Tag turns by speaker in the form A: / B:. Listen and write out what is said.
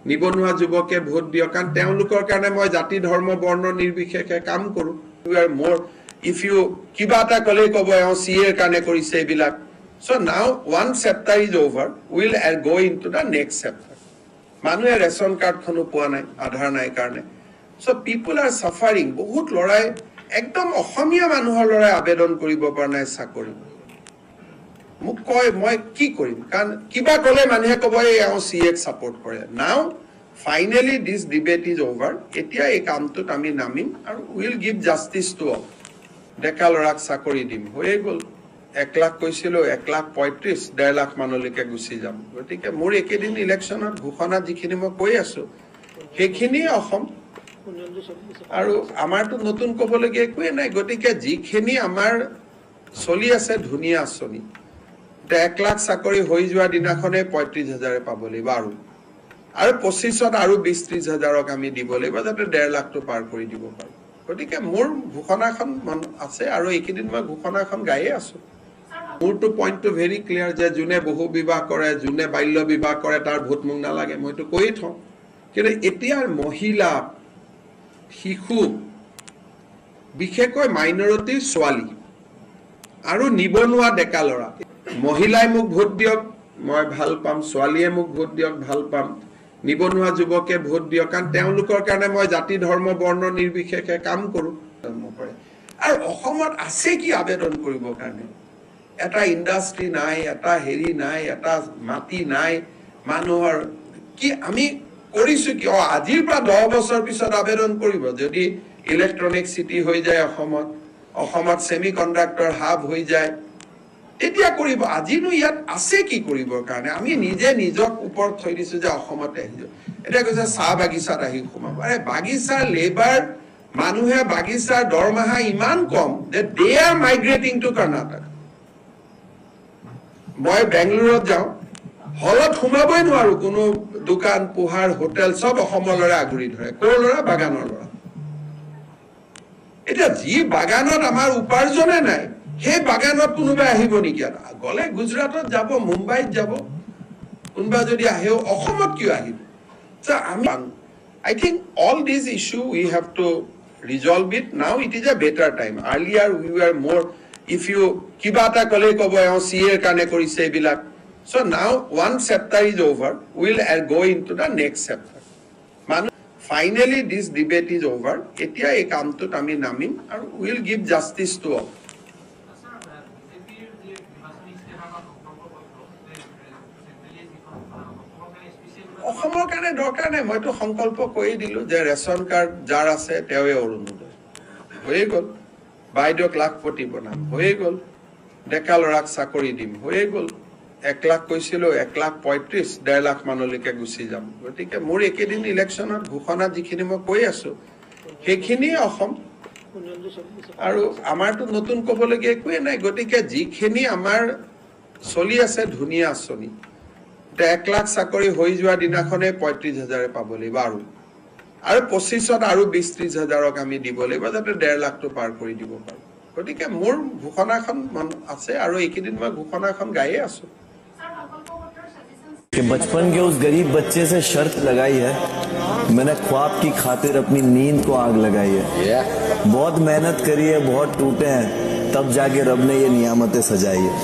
A: নিবনুৱা যুৱকে ভোট দিয়ক কাৰণ তেওঁলোকৰ কাৰণে মই জাতি ধৰ্ম বৰ্ণ নিৰ্বিশেষে কাম কৰোঁ ইউ আৰ মোৰ ইফ ইউ কিবা এটা ক'লে ক'ব চিএৰ কাৰণে কৰিছে এইবিলাক so now one chapter is over we'll go into the next chapter মানুহে ৰেচন কাৰ্ডখনো পোৱা নাই আধাৰ নাই কাৰণে so people are suffering বহুত লৰাই একদম অসমীয়া মানুহৰ লৰাই আবেদন কৰিব পৰা নাই চাকৰি মোক কয় মই কি কৰিম কাৰণ কিবা ক'লে মানুহে ক'ব এই চিএক সাপোৰ্ট কৰে now finally this debate is over এতিয়া এই কামটোত আমি নামিম আৰু will give justice to all ডেকা লৰাক চাকৰি দিম হৈ গ'ল 1 লাখ কৈছিলো 1 লাখ 35 1.5 লাখ মানলৈকে গুচি যাম গতিকে মোৰ একেদিন ইলেকশ্যনত ঘোষণা যিখিনি মই কৈ আছো সেইখিনি অসম আৰু আমাৰটো নতুন ক'বলগীয়া একোৱে নাই গতিকে যিখিনি আমাৰ চলি আছে ধুনীয়া আঁচনি 1 লাখ চাকৰি হৈ যোৱা দিনাখনে 35,000 পাব লাগিব আৰু 25ত আৰু 20-30 হাজাৰক আমি দিব লাগিব যাতে 1.5 লাখটো পাৰ কৰি দিব পাৰো গতিকে মোৰ ঘোষণাখন আছে আৰু একেদিন মই ঘোষণাখন গায়ে আছো মোৰটো পইণ্টটো ভেৰি ক্লিয়াৰ যে যোনে বহু বিবাহ কৰে যোনে বাল্য বিবাহ কৰে তাৰ ভোট মোক নালাগে মইতো কৈয়ে থওঁ কিন্তু এতিয়াৰ মহিলা শিশু বিশেষকৈ মাইনৰিটি ছোৱালী আৰু নিবনুৱা ডেকা লৰা মহিলাই মোক ভোট দিয়ক মই ভাল পাম ছোৱালীয়ে মোক ভোট দিয়ক ভাল পাম নিবনুৱা যুৱকে ভোট দিয়ক কাৰণ তেওঁলোকৰ কাৰণে মই জাতি ধৰ্ম বৰ্ণ নিৰ্বিশেষে কাম কৰোঁ আৰু অসমত আছে কি আবেদন কৰিবৰ কাৰণে এটা ইণ্ডাষ্ট্ৰি নাই এটা হেৰি নাই এটা মাটি নাই মানুহৰ কি আমি কৰিছো কি আজিৰ পৰা 10 বছৰ পিছত আবেদন কৰিব যদি ইলেক্ট্ৰনিক সিটি হৈ যায় অসমত সেমিকন্ডাক্টৰ হাব হৈ যায় তেতিয়া কৰিব আজিনো ইয়াত আছে কি কৰিবৰ কাৰণে আমি নিজে নিজক ওপৰত থৈ দিছো যে অসমতে আহিছো এটা কৈছে চাহ বাগিচাত আহি সোমাব আৰে বাগিচাৰ লেবাৰ মানুহে বাগিচাৰ দৰমহা ইমান কম যে দে আৰ মাইগ্ৰেটিং টু কৰ্ণাটক মই বেংগলুৰুত যাওঁ হলত সোমাবই নোৱাৰো কোনো দোকান পোহাৰ হোটেল সব অসমৰ লৰা আগুৰি ধৰে কৰ লৰা বাগানৰ লৰা এটা যি বাগানত আমাৰ উপাৰ্জনে নাই সেই বাগানত কোনোবা আহিব নেকি গলে গুজৰাটত যাব মুম্বাইত যাব কোনোবা যদি আহে অসমত কিয় আহিব so I think all these issue we have to resolve it now it is a better time earlier we were more if you kiba ta kole kobo CA kane korise ebilak so now one chapter is over we'll go into the next chapter finally this debate is over etia ei kamtut ami namim aru we'll give justice to all অসমৰ কাৰণে দৰকাৰ নাই মইতো সংকল্প কৰি দিলো যে ration card যাৰ আছে তেৱে অৰুণোদয় হৈ গ'ল বাইদেউক লাখপতি বনাম হৈ গ'ল ডেকা লৰাক চাকৰি দিম হৈ গ'ল 1 লাখ কৈছিলো 1 লাখ 35 1.5 লাখ মানলৈকে গুচি যাম গতিকে মোৰ একেদিন ইলেকশ্যনত ঘোষণা যিখিনি মই কৈ আছো সেইখিনি অসম আৰু আমাৰটো নতুন ক'বলগীয়া একোৱে নাই গতিকে যিখিনি আমাৰ চলি আছে ধুনীয়া আঁচনি 1 লাখ চাকৰি হৈ যোৱা দিনাখনে 35,000 পাব লাগিব আৰু 25ত আৰু 20-30 হাজাৰক আমি দিব লাগিব যাতে 1.5 লাখটো পাৰ কৰি দিব পাৰো গতিকে মোৰ ঘোষণাখন আছে আৰু একেদিন মই ঘোষণাখন গায়ে আছো
B: कि बचपन के उस गरीब बच्चे से शर्त लगाई है मैंने ख्वाब की खातिर अपनी नींद को आग लगाई है बहुत मेहनत करी है बहुत टूटे हैं तब जाके रब ने ये नियामतें सजाई है